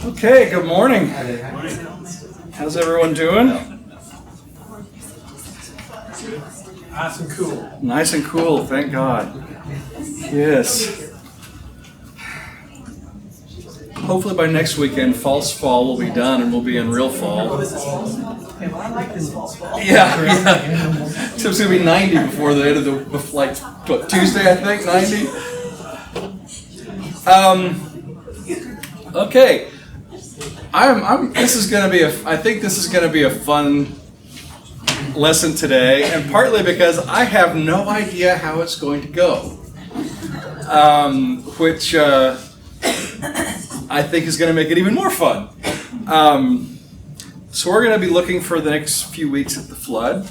Okay, good morning. How's everyone doing? Nice and cool. Nice and cool, thank God. Yes. Hopefully by next weekend, false fall will be done and we'll be in real fall. I like this fall. Yeah. So it's going to be 90 before the end of the, like, what, Tuesday, I think, 90? Okay. This is going to be I think this is going to be a fun lesson today, and partly because I have no idea how it's going to go, which I think is going to make it even more fun. So we're going to be looking for the next few weeks at the flood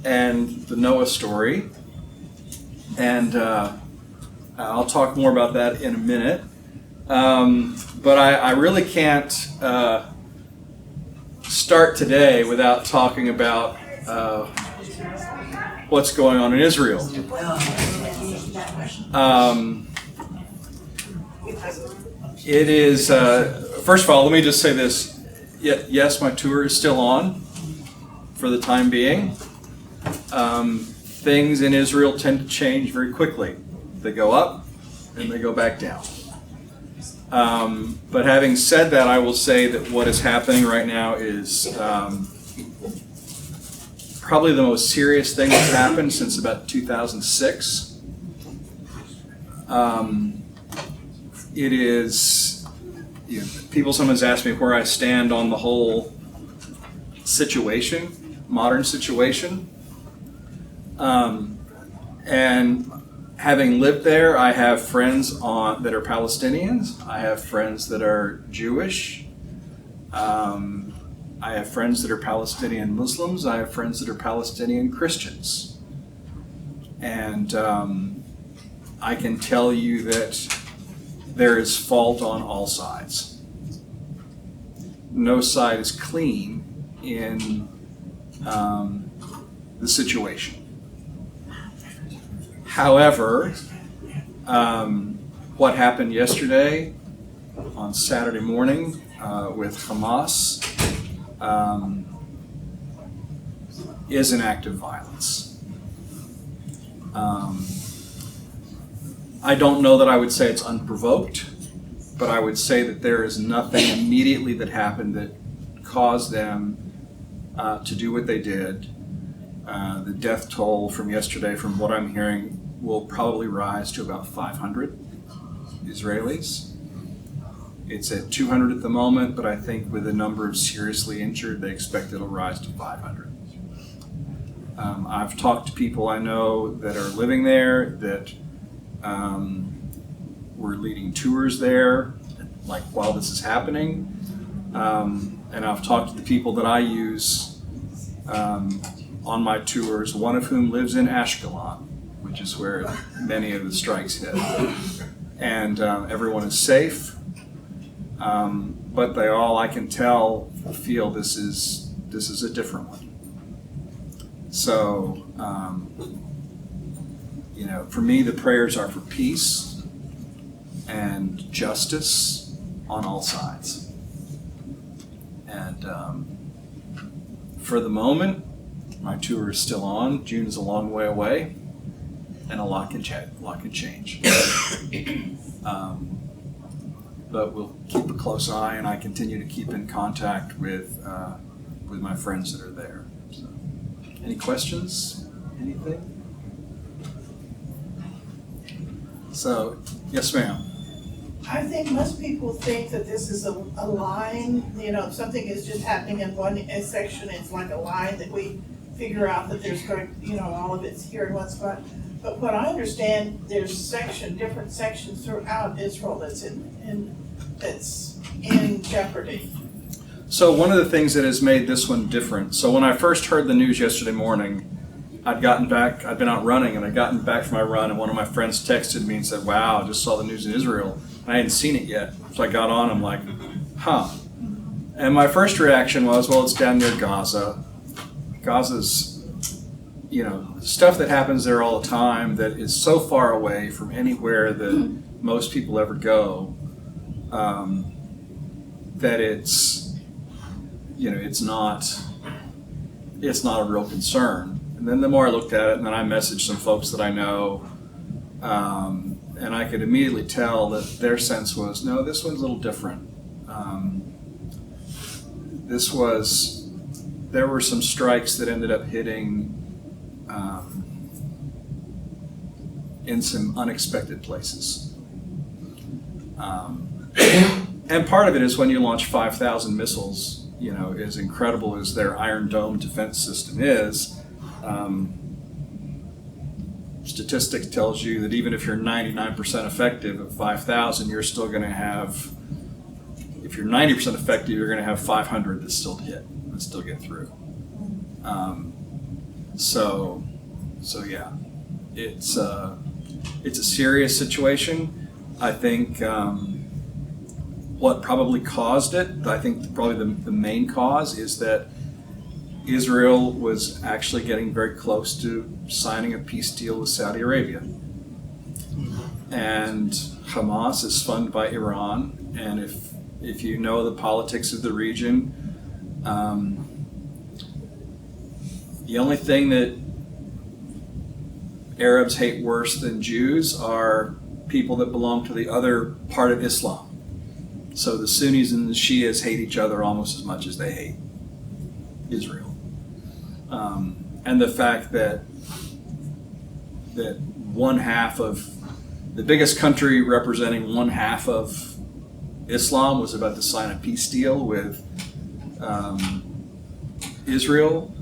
and the Noah story, and I'll talk more about that in a minute. But I really can't start today without talking about what's going on in Israel. It is, first of all, let me just say this. Yes, my tour is still on for the time being. Things in Israel tend to change very quickly. They go up and they go back down. But having said that, I will say that what is happening right now is probably the most serious thing that's happened since about 2006. It is, people sometimes ask me where I stand on the whole situation, modern situation. And having lived there, I have friends that are Palestinians. I have friends that are Jewish. I have friends that are Palestinian Muslims. I have friends that are Palestinian Christians. And I can tell you that there is fault on all sides. No side is clean in the situation. However, what happened yesterday on Saturday morning with Hamas is an act of violence. I don't know that I would say it's unprovoked, but I would say that there is nothing immediately that happened that caused them to do what they did. The death toll from yesterday, from what I'm hearing, will probably rise to about 500 Israelis. It's at 200 at the moment, but I think with the number of seriously injured, they expect it'll rise to 500. I've talked to people I know that are living there, that were leading tours there, like while this is happening. And I've talked to the people that I use on my tours, one of whom lives in Ashkelon, which is where many of the strikes hit. And everyone is safe, but they all, I can tell, feel this is a different one. So, for me, the prayers are for peace and justice on all sides. And for the moment, my tour is still on. June is a long way away, and a lot can change. But we'll keep a close eye, and I continue to keep in contact with my friends that are there. So, any questions? Anything? So, yes, ma'am. I think most people think that this is a line, if something is just happening in one section, it's like a line that we figure out that there's going, all of it's here in one spot. But what I understand, there's different sections throughout Israel that's in jeopardy. So one of the things that has made this one different, so when I first heard the news yesterday morning, I'd been out running, and I'd gotten back from my run, and one of my friends texted me and said, wow, I just saw the news in Israel. And I hadn't seen it yet. So I got on, I'm like, huh. And my first reaction was, well, it's down near Gaza. Gaza's, stuff that happens there all the time that is so far away from anywhere that most people ever go, that it's not a real concern. And then the more I looked at it, and then I messaged some folks that I know, and I could immediately tell that their sense was, no, this one's a little different. There were some strikes that ended up hitting in some unexpected places. And part of it is when you launch 5,000 missiles, as incredible as their Iron Dome defense system is, statistics tells you that even if you're 99% effective at 5,000, you're still going to have, if you're 90% effective, you're going to have 500 that still hit and still get through. So yeah, it's a serious situation. I think what probably caused it, I think probably the main cause is that Israel was actually getting very close to signing a peace deal with Saudi Arabia. And Hamas is funded by Iran, and if you know the politics of the region, the only thing that Arabs hate worse than Jews are people that belong to the other part of Islam. So the Sunnis and the Shias hate each other almost as much as they hate Israel. And the fact that one half of the biggest country representing one half of Islam was about to sign a peace deal with Israel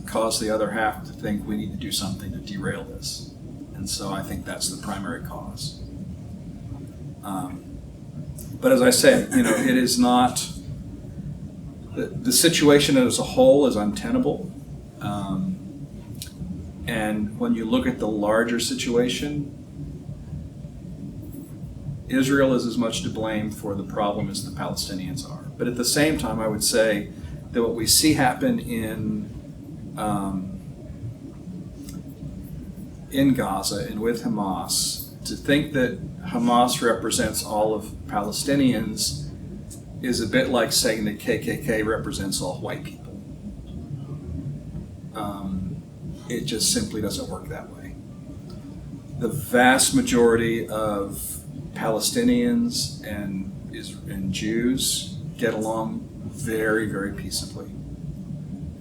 caused the other half to think we need to do something to derail this. And so I think that's the primary cause. But as I said, it is not, the situation as a whole is untenable. And when you look at the larger situation, Israel is as much to blame for the problem as the Palestinians are. But at the same time, I would say that what we see happen in Gaza and with Hamas, to think that Hamas represents all of Palestinians is a bit like saying that KKK represents all white people. It just simply doesn't work that way. The vast majority of Palestinians and Jews get along very, very peaceably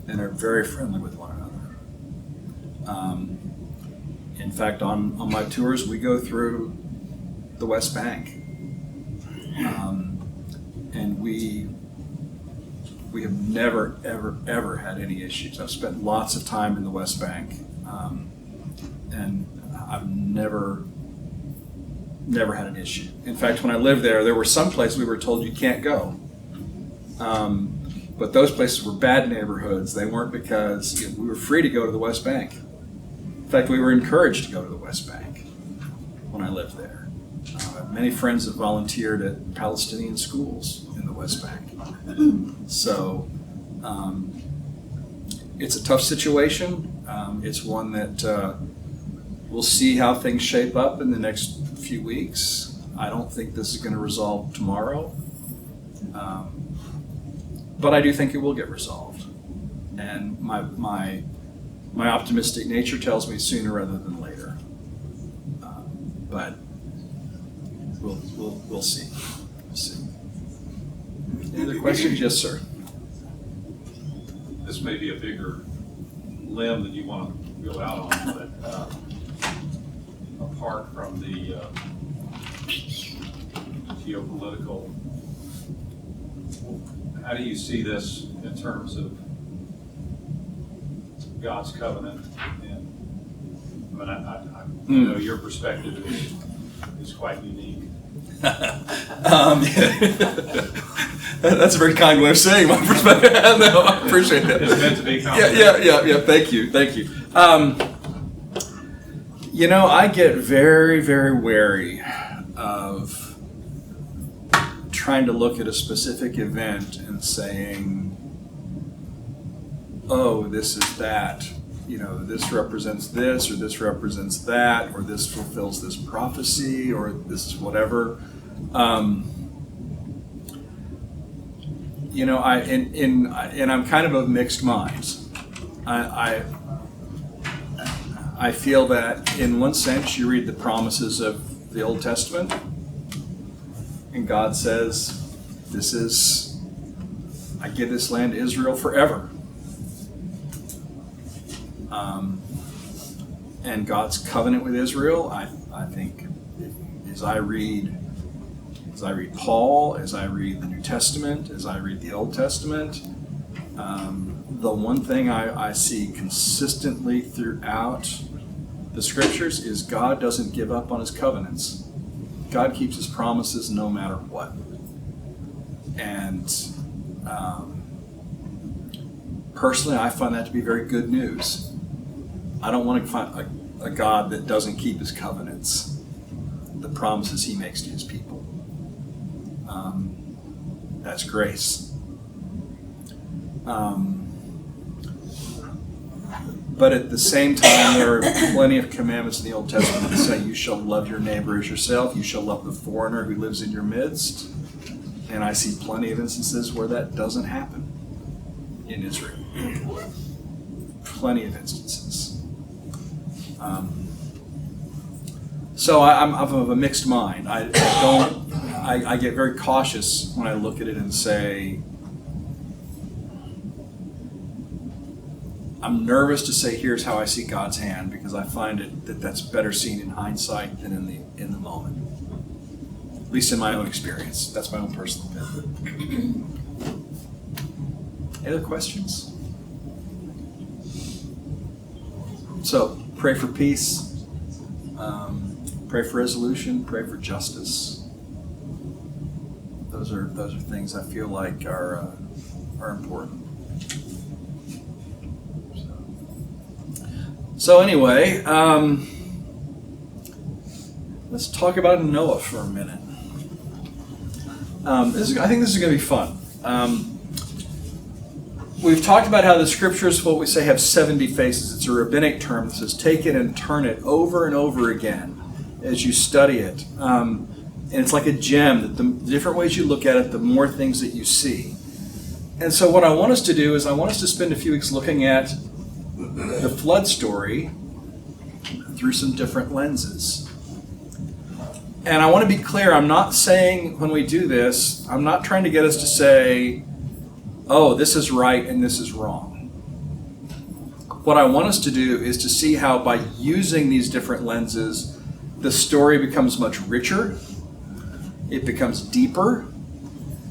and are very friendly with one another. In fact, on my tours, we go through the West Bank, and we have never, ever, ever had any issues. I've spent lots of time in the West Bank, and I've never had an issue. In fact, when I lived there were some places we were told you can't go. But those places were bad neighborhoods. They weren't because we were free to go to the West Bank. In fact, we were encouraged to go to the West Bank when I lived there. Many friends have volunteered at Palestinian schools in the West Bank. So it's a tough situation. It's one that we'll see how things shape up in the next few weeks. I don't think this is going to resolve tomorrow. But I do think it will get resolved. And my optimistic nature tells me sooner rather than later. But we'll see. We'll see. Any other questions? Yes, sir. This may be a bigger limb than you want to go out on, but apart from the geopolitical, how do you see this in terms of God's covenant? And I know your perspective is quite unique. That's a very kind way of saying my perspective. No, I appreciate that. It's meant to be kind. Yeah. Thank you. I get very, very wary of trying to look at a specific event and saying, "Oh, this is that," this represents this, or this represents that, or this fulfills this prophecy, or this is whatever. I'm kind of mixed minds. I feel that in one sense you read the promises of the Old Testament, and God says, I give this land to Israel forever. And God's covenant with Israel, I think, as I read Paul, as I read the New Testament, as I read the Old Testament, the one thing I see consistently throughout the Scriptures is God doesn't give up on His covenants. God keeps His promises no matter what. And personally, I find that to be very good news. I don't want to find a God that doesn't keep His covenants, the promises He makes to His people. That's grace. But at the same time, there are plenty of commandments in the Old Testament that say you shall love your neighbor as yourself, you shall love the foreigner who lives in your midst. And I see plenty of instances where that doesn't happen in Israel. Plenty of instances. So I'm of a mixed mind. I get very cautious when I look at it and say, I'm nervous to say here's how I see God's hand, because I find that's better seen in hindsight than in the moment. At least in my own experience. That's my own personal opinion. Any other questions? So pray for peace, pray for resolution, pray for justice. Those are things I feel like are important. So anyway, let's talk about Noah for a minute. I think this is going to be fun. We've talked about how the Scriptures, what we say, have 70 faces. It's a rabbinic term that says take it and turn it over and over again as you study it. And it's like a gem that the different ways you look at it, the more things that you see. And so what I want us to do is I want us to spend a few weeks looking at the flood story through some different lenses. And I want to be clear, I'm not saying when we do this, I'm not trying to get us to say, oh, this is right and this is wrong. What I want us to do is to see how by using these different lenses, the story becomes much richer, it becomes deeper,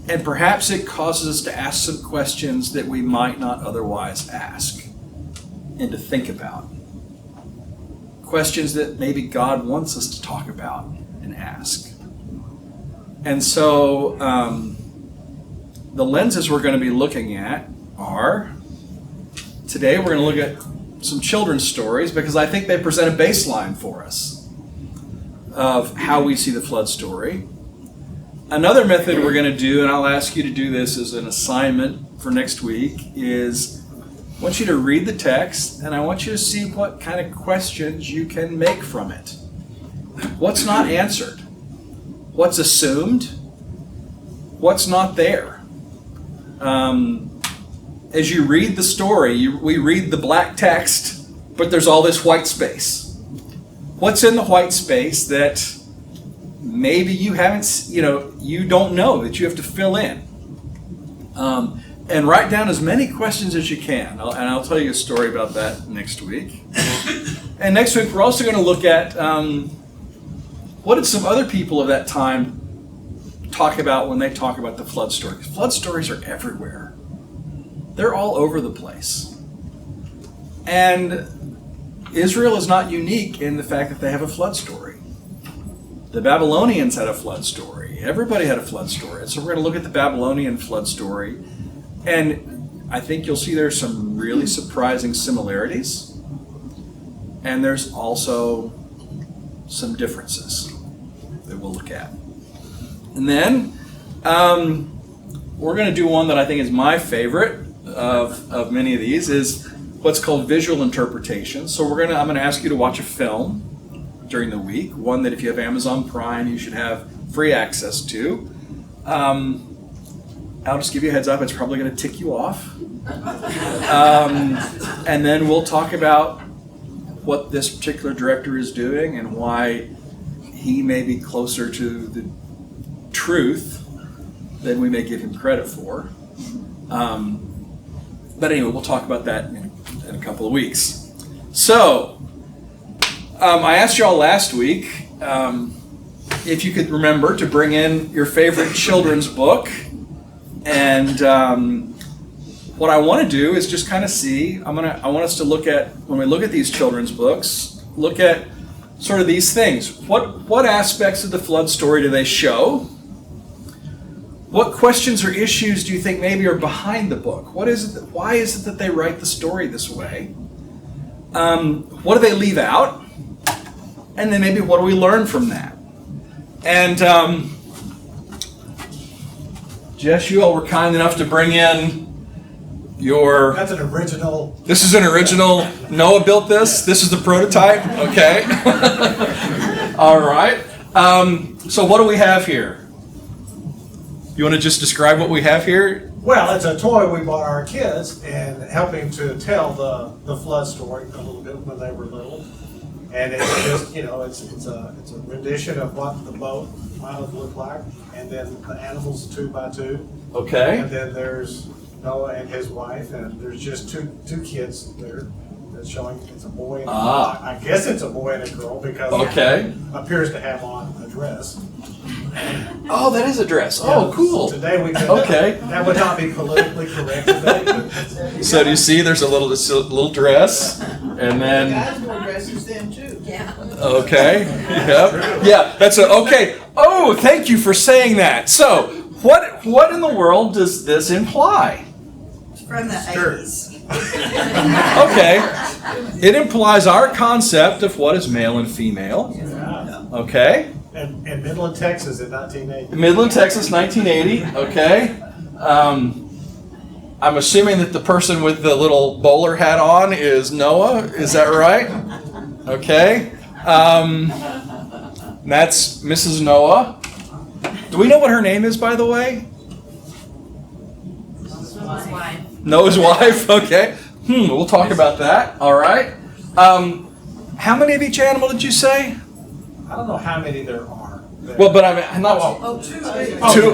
and perhaps it causes us to ask some questions that we might not otherwise ask and to think about. Questions that maybe God wants us to talk about and ask. And so the lenses we're going to be looking at are, today we're going to look at some children's stories because I think they present a baseline for us of how we see the flood story. Another method we're going to do, and I'll ask you to do this as an assignment for next week, is I want you to read the text, and I want you to see what kind of questions you can make from it. What's not answered? What's assumed? What's not there? As you read the story, we read the black text, but there's all this white space. What's in the white space that maybe you haven't, you don't know, that you have to fill in? And write down as many questions as you can. And I'll tell you a story about that next week. And next week, we're also going to look at what did some other people of that time talk about when they talk about the flood story. Flood stories are everywhere. They're all over the place. And Israel is not unique in the fact that they have a flood story. The Babylonians had a flood story. Everybody had a flood story. So we're going to look at the Babylonian flood story. And I think you'll see there's some really surprising similarities. And there's also some differences that we'll look at. And then we're going to do one that I think is my favorite of many of these, is what's called visual interpretation. So I'm gonna ask you to watch a film during the week, one that if you have Amazon Prime, you should have free access to. I'll just give you a heads up, it's probably gonna tick you off. And then we'll talk about what this particular director is doing and why he may be closer to the truth than we may give him credit for. But anyway, we'll talk about that in a couple of weeks. So, I asked you all last week if you could remember to bring in your favorite children's book. And what I want to do is just kind of see, I want us to look at, when we look at these children's books, look at sort of these things. What aspects of the flood story do they show? What questions or issues do you think maybe are behind the book? Why is it that they write the story this way? What do they leave out? And then maybe what do we learn from that? And Jess, you all were kind enough to bring in your... That's an original. This is an original. Noah built this. This is the prototype. Okay. All right. So what do we have here? You want to just describe what we have here? Well, it's a toy we bought our kids and helping to tell the flood story a little bit when they were little. And it's just, it's a rendition of what the boat might have looked like. And then the animals 2 by 2. Okay. And then there's Noah and his wife, and there's just two kids there. That's showing it's a boy. And I guess it's a boy and a girl because okay. it appears to have on a dress. Oh, that is a dress. Oh, cool. Today we can. Okay. That would not be politically correct today. So do you see? There's a little dress, and then. Guys wore dresses then too. Yeah. Okay. Yep. Yeah. That's okay. Oh, thank you for saying that. So, what in the world does this imply? From the 80s. Okay. It implies our concept of what is male and female. Okay. And Midland, Texas in 1980. Midland, Texas, 1980. Okay. I'm assuming that the person with the little bowler hat on is Noah. Is that right? Okay. That's Mrs. Noah. Do we know what her name is, by the way? Noah's wife. Noah's wife. Okay. We'll talk about that. All right. How many of each animal did you say? I don't know how many there are. Well, but I mean, not two.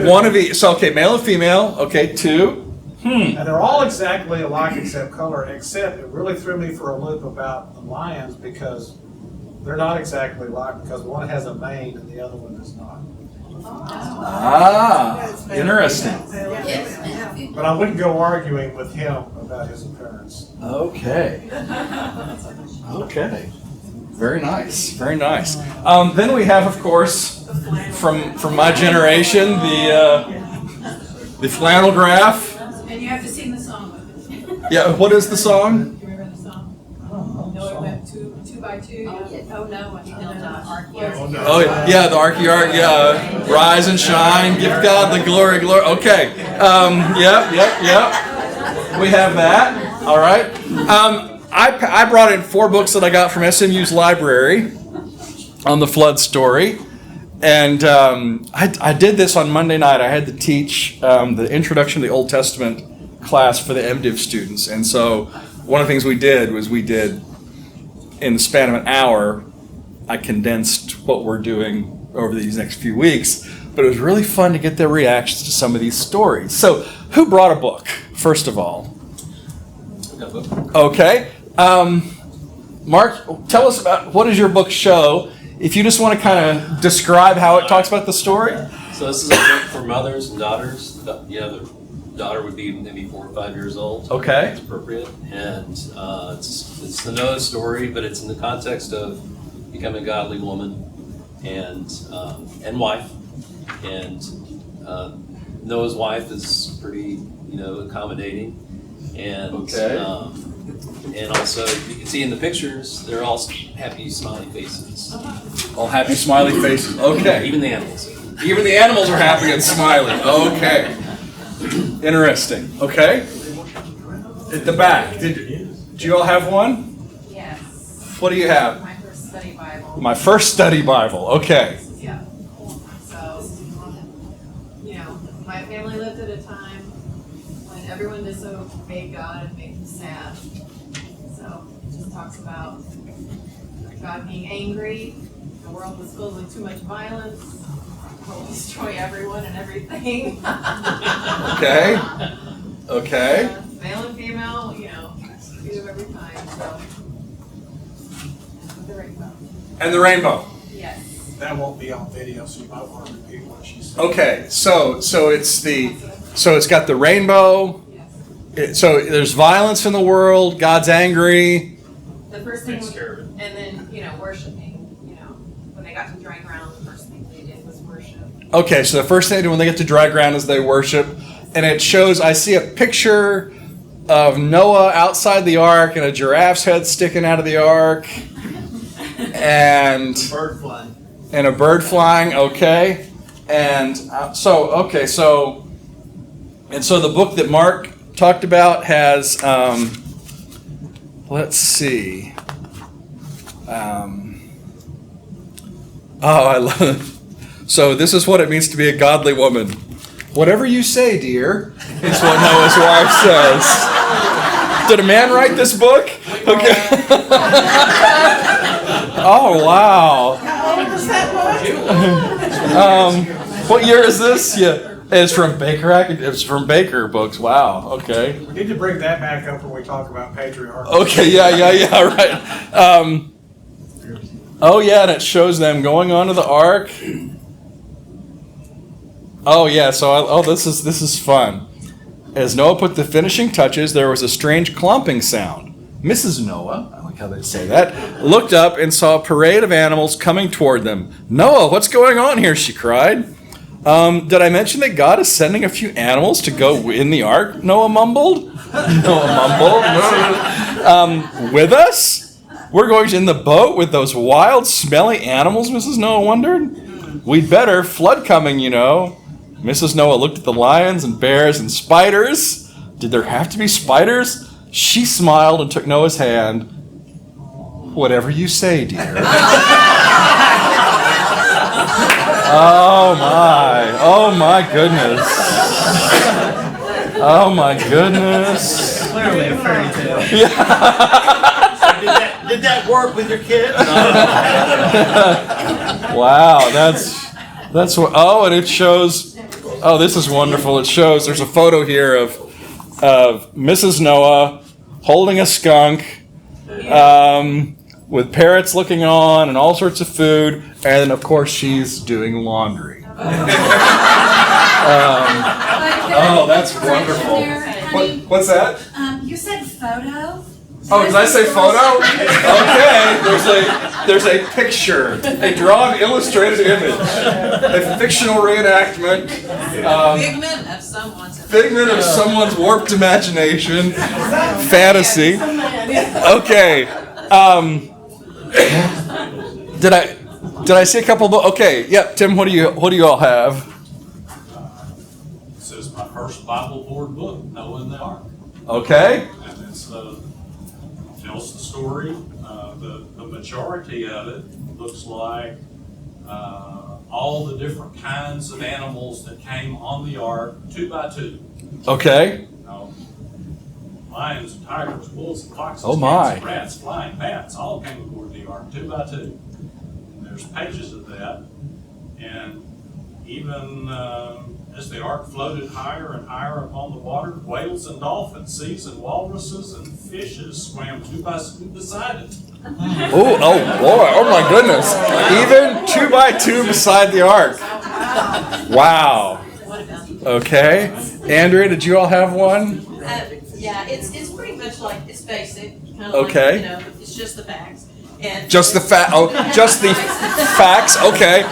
One of each. So, okay, male and female. Okay, 2. And they're all exactly alike except color, except it really threw me for a loop about the lions because they're not exactly alike because one has a mane and the other one does not. Interesting. Yes. But I wouldn't go arguing with him about his appearance. Okay. Okay. Very nice. Very nice. Then we have, of course, from my generation, the flannel graph. And you have to sing the song with it. Yeah. What is the song? Do you remember the song? No, it went two by two. Oh, yes. Oh, no. And then the arc. Oh yeah, the Archearch. Yeah. Rise and shine. Give God the glory. Glory. Okay. Yep. We have that. All right. I brought in 4 books that I got from SMU's library on the flood story. And I did this on Monday night. I had to teach the Introduction to the Old Testament class for the MDiv students. And so one of the things we did, in the span of an hour, I condensed what we're doing over these next few weeks. But it was really fun to get their reactions to some of these stories. So who brought a book, first of all? Okay. Mark, tell us about what does your book show? If you just want to kind of describe how it talks about the story. So this is a book for mothers and daughters. The daughter would be maybe 4 or 5 years old. Okay. It's appropriate. And it's the Noah story, but it's in the context of becoming a godly woman and wife. And Noah's wife is pretty, accommodating. And and also, you can see in the pictures, they're all happy, smiley faces. All happy, smiley faces. Okay. Even the animals. Even the animals are happy and smiling. Okay. Interesting. Okay. At the back. Do you all have one? Yes. What do you have? My first study Bible. My first study Bible. Okay. Yeah. So, my family lived at a time when everyone disobeyed God and made him sad. So it just talks about God being angry. The world was filled with too much violence. Will destroy everyone and everything. Okay. Okay. Male and female, two of every kind. So the rainbow. And the rainbow. Yes. That won't be on video, so you might want to repeat what she said. Okay. So it's got the rainbow. Yes. So there's violence in the world. God's angry. The first thing, Takes care of it. and then worshiping. When they got to dry ground, the first thing they did was worship. Okay. So the first thing they do when they get to dry ground is they worship, and it shows. I see a picture of Noah outside the ark and a giraffe's head sticking out of the ark, and Bird flying. and a bird flying. Okay. And so the book that Mark talked about has, let's see. I love it. So this is what it means to be a godly woman. Whatever you say, dear, is what Noah's wife says. Did a man write this book? Okay. Oh, wow. How old is that book? What year is this? Yeah. It's from Baker. It's from Baker Books. Wow. Okay. We need to bring that back up when we talk about patriarchy. Okay. Yeah. Right. Oh yeah, and it shows them going onto the ark. Oh yeah. So this is fun. As Noah put the finishing touches, there was a strange clumping sound. Mrs. Noah, I like how they say that, looked up and saw a parade of animals coming toward them. Noah, what's going on here? She cried. Did I mention that God is sending a few animals to go in the ark? Noah mumbled. With us? We're going in the boat with those wild, smelly animals, Mrs. Noah wondered. We'd better. Flood coming, Mrs. Noah looked at the lions and bears and spiders. Did there have to be spiders? She smiled and took Noah's hand. Whatever you say, dear. Oh my goodness. Oh my goodness. Clearly a fairy tale. Yeah. Did that work with your kids? Wow, that's what. Oh, and it shows. Oh, this is wonderful. It shows. There's a photo here of Mrs. Noah holding a skunk, with parrots looking on and all sorts of food, and then of course she's doing laundry. Oh, that's wonderful. What's that? You said photo? Oh, did I say photo? Okay, there's a picture, a drawn, illustrated image, a fictional reenactment, figment of someone's warped imagination, fantasy. Okay, did I see a couple? Okay, yep. Tim, what do you all have? This is my first Bible board book, Noah and the Ark. Okay. And it's tells the story. The majority of it looks like all the different kinds of animals that came on the ark, 2 by 2. Okay. Lions, tigers, wolves, foxes, Oh my. cats, rats, flying bats, all came aboard the ark, 2 by 2. And there's pages of that, and even as the ark floated higher and higher upon the water, whales and dolphins, seas and walruses and fishes swam 2 by 2 beside it. Oh boy! Oh my goodness! Even 2 by 2 beside the ark. Wow. Okay, Andrea, did you all have one? Yeah, it's pretty much like, it's basic, kind of Okay. like, it's just the facts. And Just the just the facts. Okay.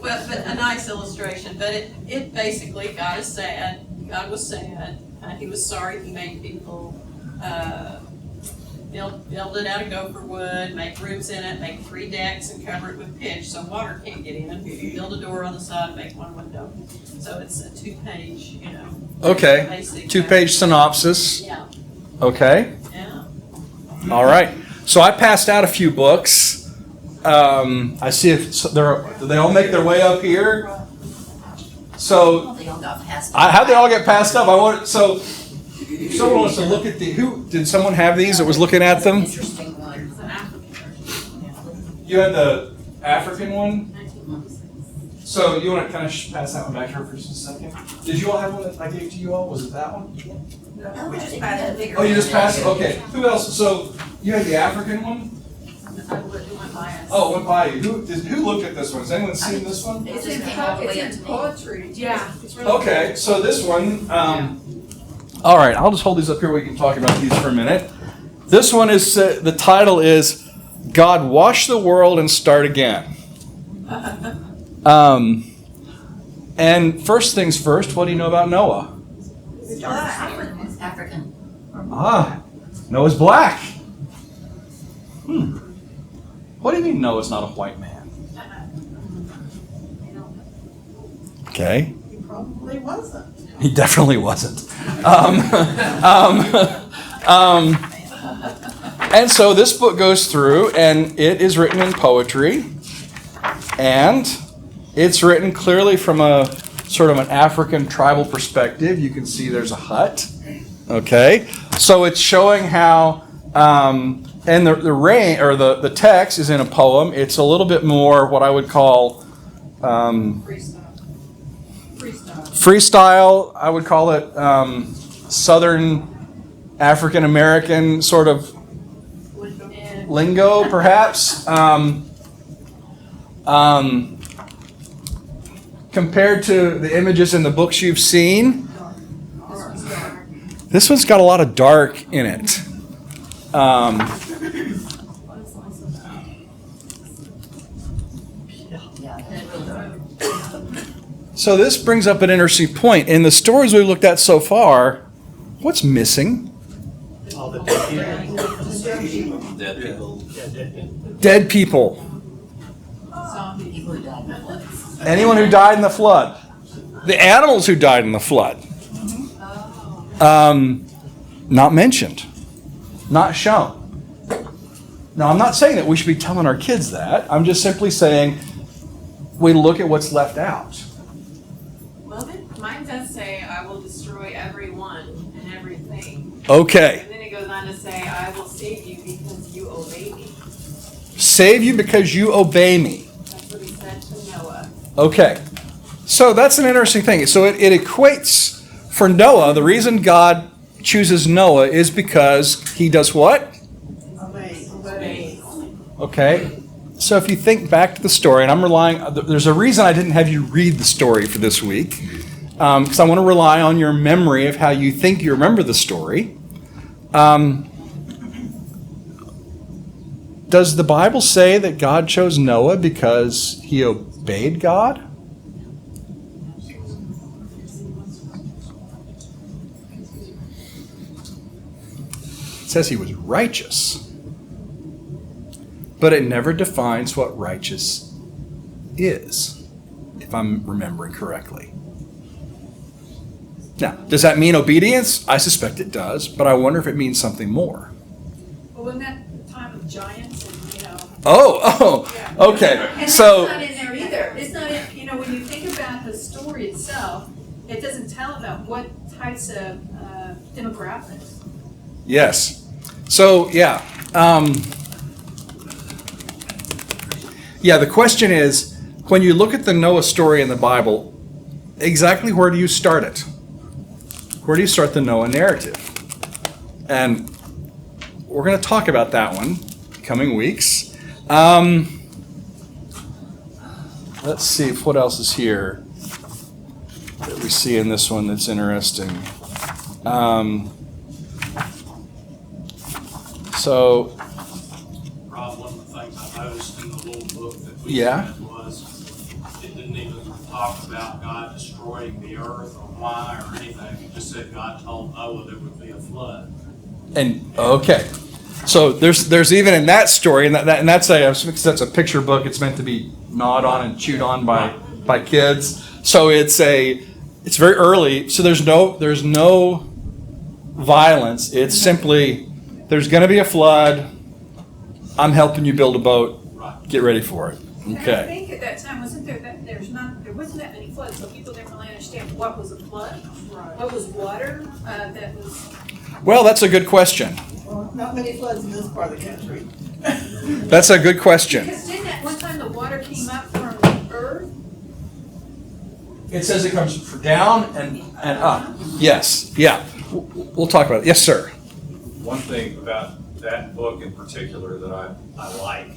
but a nice illustration, but it basically, God is sad, God was sad, he was sorry he made people, build it out of gopher wood, make rooms in it, make 3 decks and cover it with pitch so water can't get in. Build a door on the side, make 1 window. So it's a 2-page, Okay. basic. 2-page synopsis. Yeah. Okay. Yeah. All right. So I passed out a few books. I see if do they all make their way up here? So They all got passed. how'd they all get passed up? So if someone wants to look at did someone have these that was looking at them? Interesting one. It's an African version. You had the African one? 1916. So you want to kind of pass that one back to her for just a second? Did you all have one that I gave to you all? Was it that one? We just passed the bigger. Oh, you just passed it? Okay. Who else? So you had the African one? It went by us. Oh, it went by you. Who looked at this one? Has anyone seen this one? It's in poetry. Yeah. Okay, so this one, all right, I'll just hold these up here. We can talk about these for a minute. This one is, the title is, God Wash the World and Start Again. And first things first, what do you know about Noah? It's African. Noah's black. What do you mean Noah's not a white man? Okay. He probably wasn't. He definitely wasn't. And so this book goes through, and it is written in poetry, and it's written clearly from a sort of an African tribal perspective. You can see there's a hut. Okay, so it's showing how, and the rain or the text is in a poem. It's a little bit more what I would call freestyle. I would call it Southern African American sort of lingo, perhaps. Compared to the images in the books you've seen, this one's got a lot of dark in it. So this brings up an interesting point. In the stories we've looked at so far, what's missing? All the dead people. Dead people. Yeah, dead people. Dead people. People who died in the floods. Anyone who died in the flood. The animals who died in the flood. Not mentioned. Not shown. Now, I'm not saying that we should be telling our kids that. I'm just simply saying we look at what's left out. Well, mine does say, I will destroy everyone and everything. Okay. And then it goes on to say, I will save you because you obey me. Save you because you obey me. That's what he said to Noah. Okay. So that's an interesting thing. So it equates for Noah, the reason God chooses Noah is because he does what? Obey. Okay. So if you think back to the story, and I'm relying, there's a reason I didn't have you read the story for this week, because I want to rely on your memory of how you think you remember the story. Does the Bible say that God chose Noah because he obeyed God? It says he was righteous. But it never defines what righteous is, if I'm remembering correctly. Now, does that mean obedience? I suspect it does, but I wonder if it means something more. Well, wasn't that the time of giants and, Okay. And So, that's not in there either. It's not in, when you think about the story itself, it doesn't tell about what types of demographics. yes. So, yeah. The question is, when you look at the Noah story in the Bible, exactly where do you start it? Where do you start the Noah narrative? And we're going to talk about that one coming weeks. Let's see what else is here that we see in this one that's interesting. So, Rob, one of the things I noticed in the little book that we Yeah. had was it didn't even talk about God destroying the earth or why or anything. It just said God told Noah there would be a flood. and okay, so there's even in that story, and that's a picture book. It's meant to be gnawed on and chewed on by kids. So it's very early. So there's no violence. It's simply, there's going to be a flood. I'm helping you build a boat. Get ready for it. And I Okay. think at that time, wasn't there that, there wasn't that many floods, so people didn't really understand what was a flood? What was water, that was, Well, that's a good question. Well, not many floods in this part of the country. That's a good question. because didn't at one time the water came up from the earth? It says it comes down and up. Yes. Yeah. We'll talk about it. Yes, sir. One thing about that book in particular that I like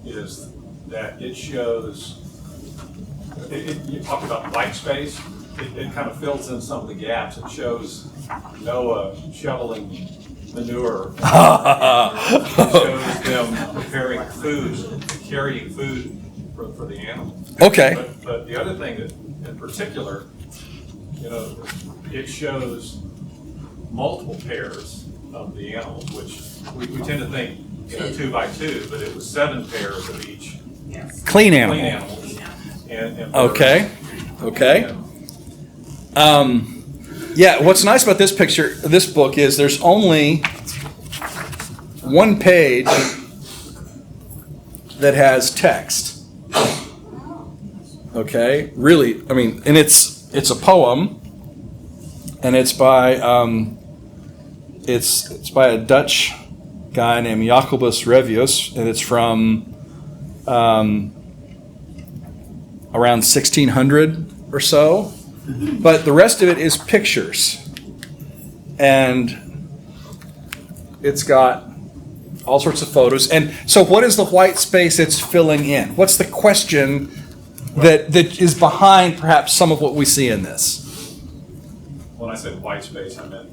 is that it shows, you talk about white space, it kind of fills in some of the gaps. It shows Noah shoveling manure. It shows them preparing food, carrying food for the animals. Okay. But the other thing that, in particular, it shows multiple pairs of the animals, which we tend to think, 2 by 2, but it was 7 pairs of each Clean clean animal. animals. And birds. Okay. Okay. Yeah, what's nice about this picture, this book, is there's only one page that has text. Okay, really, I mean, and it's a poem, and it's by it's by a Dutch guy named Jacobus Revius, and it's from around 1600 or so. But the rest of it is pictures, and it's got all sorts of photos. And so what is the white space it's filling in? What's the question that is behind perhaps some of what we see in this? When I said white space, I meant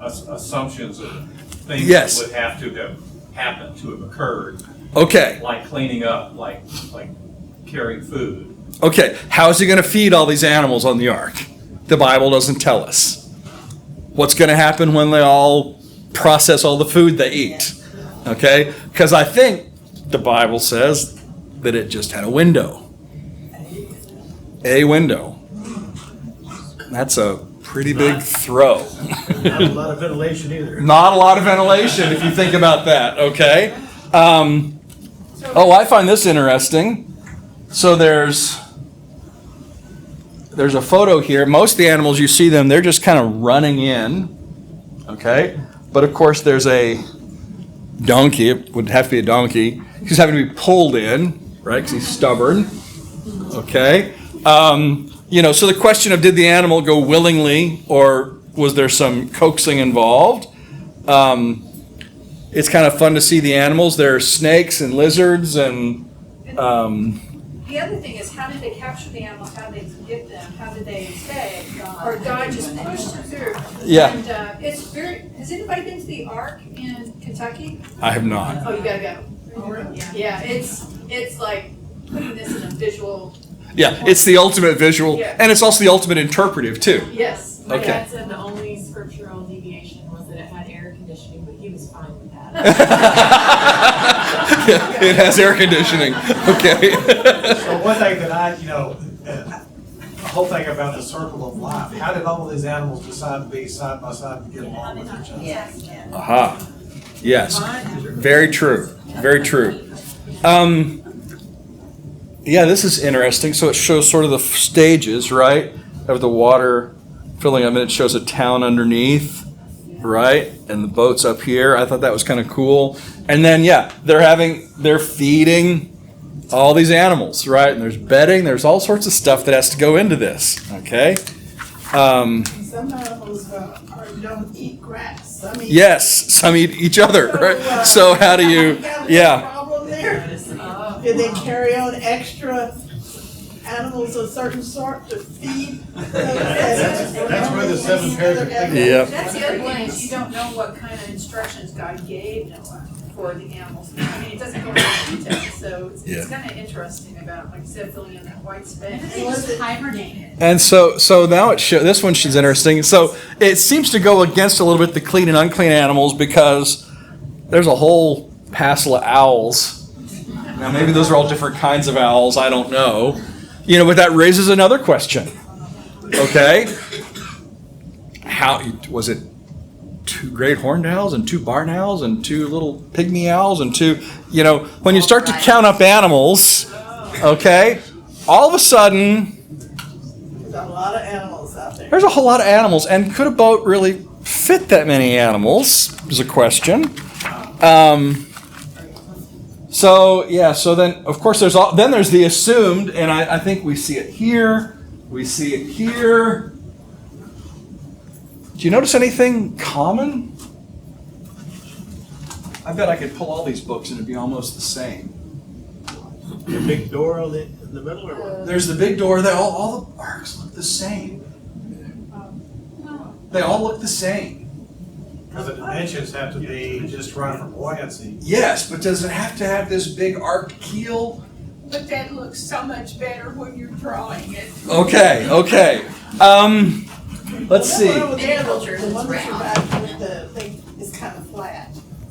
assumptions of things Yes. that would have to have happened, to have occurred, Okay, like cleaning up, like carrying food. okay. How is he going to feed all these animals on the ark? The Bible doesn't tell us. What's going to happen when they all process all the food they eat? Okay, because I think the Bible says that it just had a window. A window. That's a pretty big throw. Not a lot of ventilation either. Not a lot of ventilation if you think about that, okay? I find this interesting. So there's a photo here. Most of the animals, you see them, they're just kind of running in, okay? But of course there's a donkey, it would have to be a donkey. He's having to be pulled in, right, because he's stubborn, okay? So the question of did the animal go willingly or was there some coaxing involved? It's kind of fun to see the animals. There are snakes and lizards and The other thing is, how did they capture the animals? How did they get them? How did they stay? Or God just pushed them through? Yeah. And it's very, has anybody been to the Ark in Kentucky? I have not. Oh, you gotta go. Yeah, it's like putting this in a visual, Yeah, it's the ultimate visual, Yeah. and it's also the ultimate interpretive too. yes. My Okay. dad said the only scriptural deviation was that it had air conditioning, but he was fine with that. Yeah, it has air conditioning. Okay. So one thing that the whole thing about the circle of life, how did all of these animals decide to be side by side and get along with each other? Yes. Aha. Yes. Very true. Very true. Yeah, this is interesting. So it shows sort of the stages, right, of the water filling up, and it shows a town underneath, right, and the boats up here. I thought that was kind of cool. And then, yeah, they're feeding all these animals, right? And there's bedding. There's all sorts of stuff that has to go into this. Okay. Some animals don't eat grass. Some eat. Yes, some eat each other, right? So how do you? Yeah. Problem there? Did they carry on extra animals of a certain sort to feed? That's where the 7 pairs of things. Yeah. That's the other thing, is you don't know what kind of instructions God gave Noah for the animals. I mean, it doesn't go into detail, so Yeah. it's kind of interesting about, like I said, filling in that white space. They just hibernated. And so now this one is interesting. So it seems to go against a little bit the clean and unclean animals because there's a whole passel of owls. Now maybe those are all different kinds of owls. I don't know. But that raises another question. Okay, how was it 2 great horned owls and 2 barn owls and 2 little pygmy owls and 2, when you start to count up animals, okay, all of a sudden, There's a lot of animals out there. there's a whole lot of animals. And could a boat really fit that many animals is a question. So then, of course, there's the assumed, and I think we see it here. We see it here. Do you notice anything common? I bet I could pull all these books and it'd be almost the same. The big door in the middle or what? There's the big door. All the arcs look the same. They all look the same. Because the dimensions have to be just right for buoyancy. Yes, but does it have to have this big arced keel? But that looks so much better when you're drawing it. Okay. Let's see. The one that you're back with the thing is kind of flat.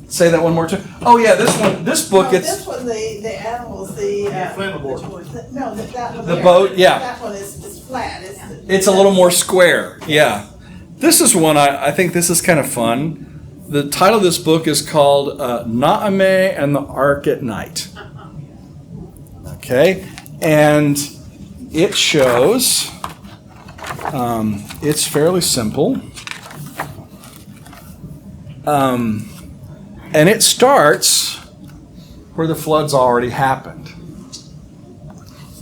Say that one more time. Oh yeah, this book, This one, the animals, Flammable. No, that one The there. boat, yeah. That one is flat. It's a little more square. Yeah. This is one I think this is kind of fun. The title of this book is called Naame and the Ark at Night. Okay, and it shows. It's fairly simple. And it starts where the flood's already happened.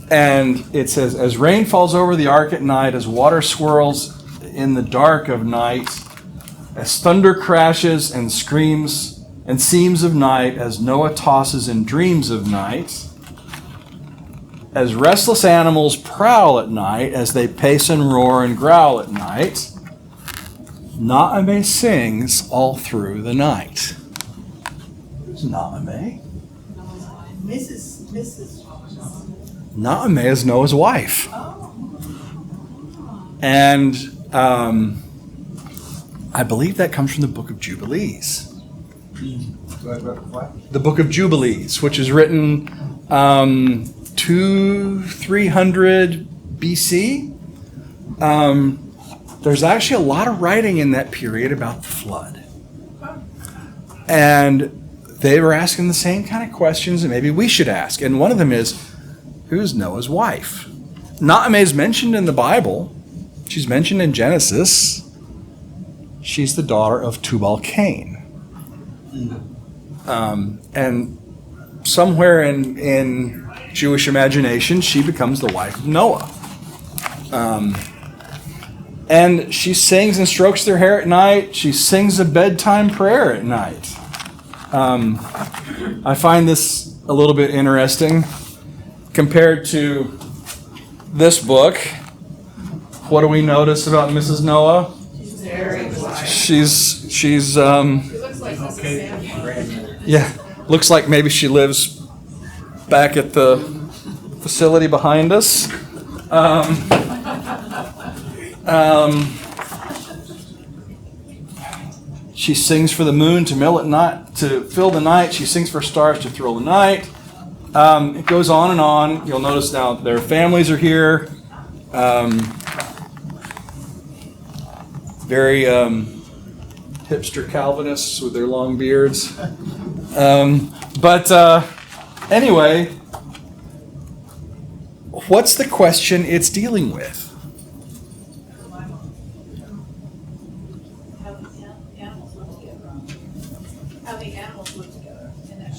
And it says, as rain falls over the ark at night, as water swirls in the dark of night, as thunder crashes and screams and seams of night, as Noah tosses in dreams of night, as restless animals prowl at night, as they pace and roar and growl at night, Naame sings all through the night. Who's Naame? Mrs. Naame is Noah's wife. And I believe that comes from the Book of Jubilees. The Book of Jubilees, which is written 300 BC. There's actually a lot of writing in that period about the flood. And they were asking the same kind of questions that maybe we should ask. And one of them is, who's Noah's wife? Naame is mentioned in the Bible. She's mentioned in Genesis. She's the daughter of Tubal-Cain. And somewhere in Jewish imagination, she becomes the wife of Noah. And she sings and strokes their hair at night. She sings a bedtime prayer at night. I find this a little bit interesting compared to this book. What do we notice about Mrs. Noah? She's She looks like Mrs. Sam. yeah, looks like maybe she lives back at the facility behind us. She sings for the moon to fill the night. She sings for stars to thrill the night. It goes on and on. You'll notice now their families are here. Very hipster Calvinists with their long beards. But anyway, what's the question it's dealing with?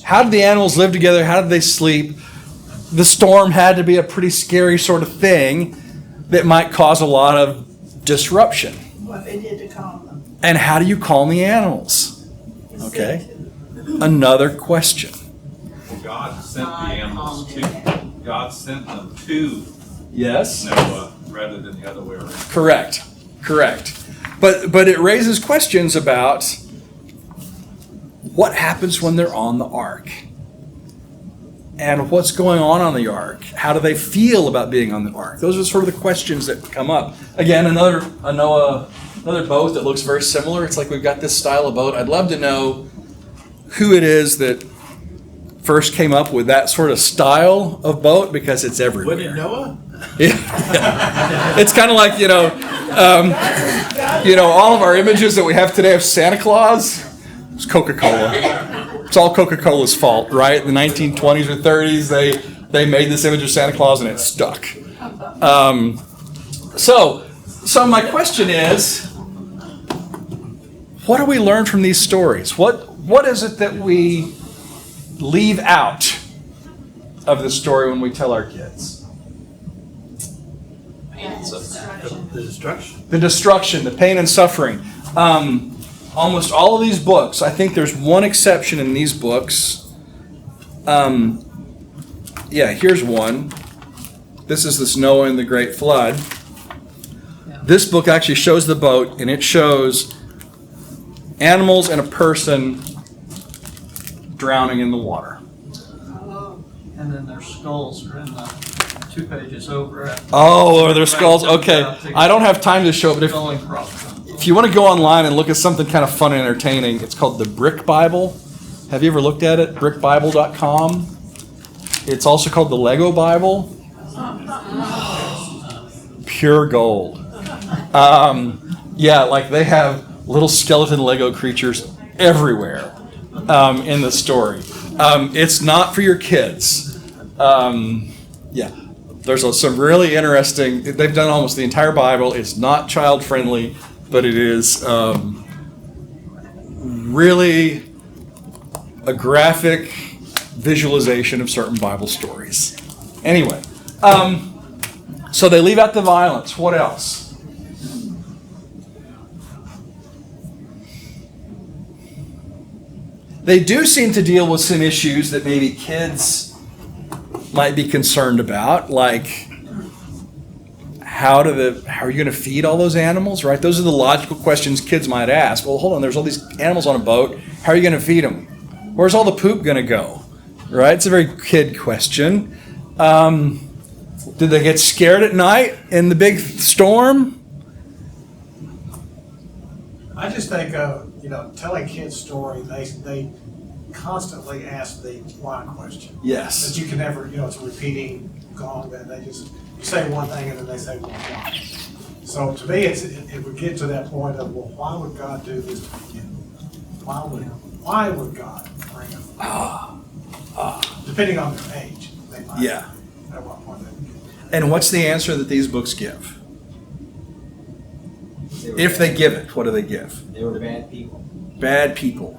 How did the animals live together? How did they sleep? The storm had to be a pretty scary sort of thing that might cause a lot of disruption. What they did to calm them. And how do you calm the animals? Okay. Another question. Well, God sent the animals God sent them to Yes. Noah rather than the other way around. Correct. But it raises questions about what happens when they're on the ark? And what's going on the ark? How do they feel about being on the ark? Those are sort of the questions that come up. Again, another boat that looks very similar. It's like we've got this style of boat. I'd love to know who it is that first came up with that sort of style of boat because it's everywhere. Wasn't it Noah? Yeah. It's kind of like, all of our images that we have today of Santa Claus, it's Coca-Cola. It's all Coca-Cola's fault, right? In the 1920s or 30s, they made this image of Santa Claus and it stuck. So my question is, what do we learn from these stories? What is it that we leave out of the story when we tell our kids? The destruction. The destruction, the pain and suffering. Almost all of these books, I think there's one exception in these books. Here's one. This is this Noah and the Great Flood. This book actually shows the boat, and it shows animals and a person drowning in the water. And then their skulls are in the 2 pages over. Oh, are there skulls? Okay. I don't have time to show it, but if you want to go online and look at something kind of fun and entertaining, it's called the Brick Bible. Have you ever looked at it? brickbible.com. It's also called the Lego Bible. Pure gold. They have little skeleton Lego creatures everywhere in the story. It's not for your kids. There's some really interesting, they've done almost the entire Bible. It's not child friendly, but it is really a graphic visualization of certain Bible stories. Anyway, so they leave out the violence. What else? They do seem to deal with some issues that maybe kids might be concerned about, like how are you going to feed all those animals, right? Those are the logical questions kids might ask. Well, hold on, there's all these animals on a boat. How are you going to feed them? Where's all the poop going to go? Right? It's a very kid question. Did they get scared at night in the big storm? I just think, telling kids story, they constantly ask the why question. Yes. That you can never, it's a repeating gong that they just, you say one thing and then they say, well, why? So to me, it would get to that point of, well, why would God do this to you? Why would God bring them? Depending on their age, they might. Yeah. At what point they would get. And what's the answer that these books give? If they give it, what do they give? They were bad people. Bad people.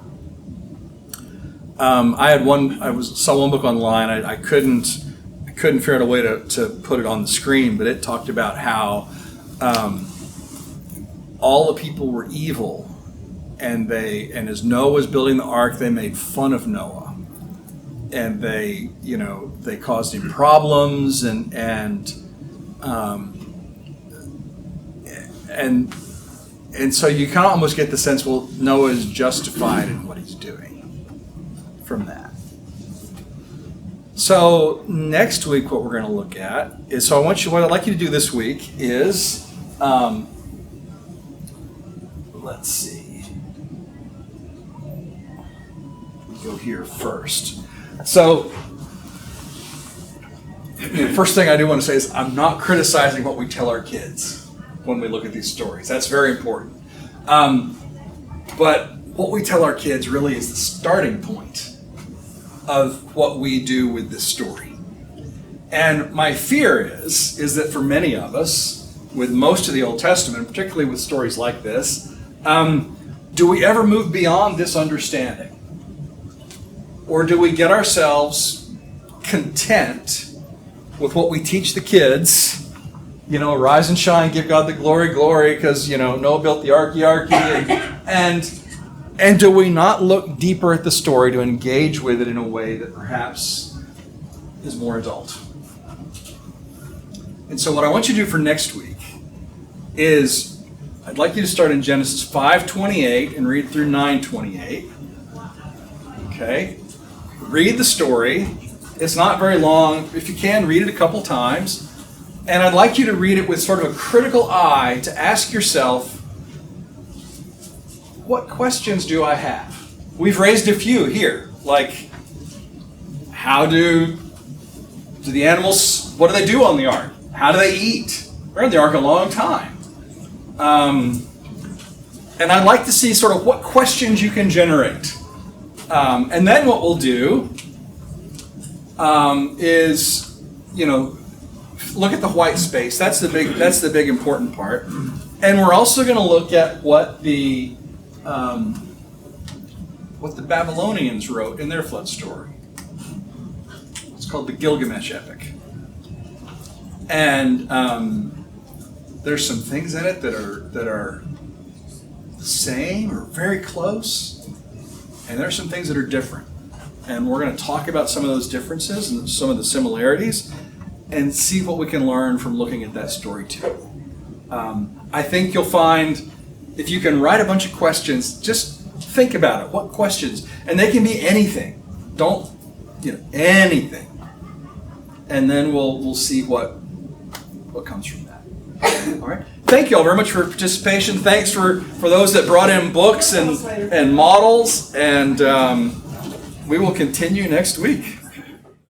Saw one book online. I couldn't figure out a way to put it on the screen, but it talked about how all the people were evil, and as Noah was building the ark, they made fun of Noah, and they caused him problems, and so you kind of almost get the sense, well, Noah is justified in what he's doing from that. So next week, what we're going to look at is, what I'd like you to do this week is, let's see, go here first. So the first thing I do want to say is I'm not criticizing what we tell our kids when we look at these stories. That's very important. But what we tell our kids really is the starting point of what we do with this story. And my fear is that for many of us, with most of the Old Testament, particularly with stories like this, do we ever move beyond this understanding? Or do we get ourselves content with what we teach the kids? Rise and shine, give God the glory, because, Noah built the arky, and do we not look deeper at the story to engage with it in a way that perhaps is more adult? And so what I want you to do for next week is, I'd like you to start in Genesis 5:28 and read through 9:28. Okay? Read the story. It's not very long. If you can, read it a couple times. And I'd like you to read it with sort of a critical eye to ask yourself, what questions do I have? We've raised a few here, like, how do the animals, what do they do on the ark? How do they eat? They're on the ark a long time. And I'd like to see sort of what questions you can generate. And then what we'll do is, look at the white space. That's the big important part. And we're also going to look at what the Babylonians wrote in their flood story. It's called the Gilgamesh epic. And there's some things in it that are the same or very close, and there's some things that are different. And we're going to talk about some of those differences and some of the similarities and see what we can learn from looking at that story too. I think you'll find if you can write a bunch of questions, just think about it. What questions? And they can be anything. Don't, anything. And then we'll see what comes from that. All right. Thank you all very much for participation. Thanks for those that brought in books and models. And we will continue next week.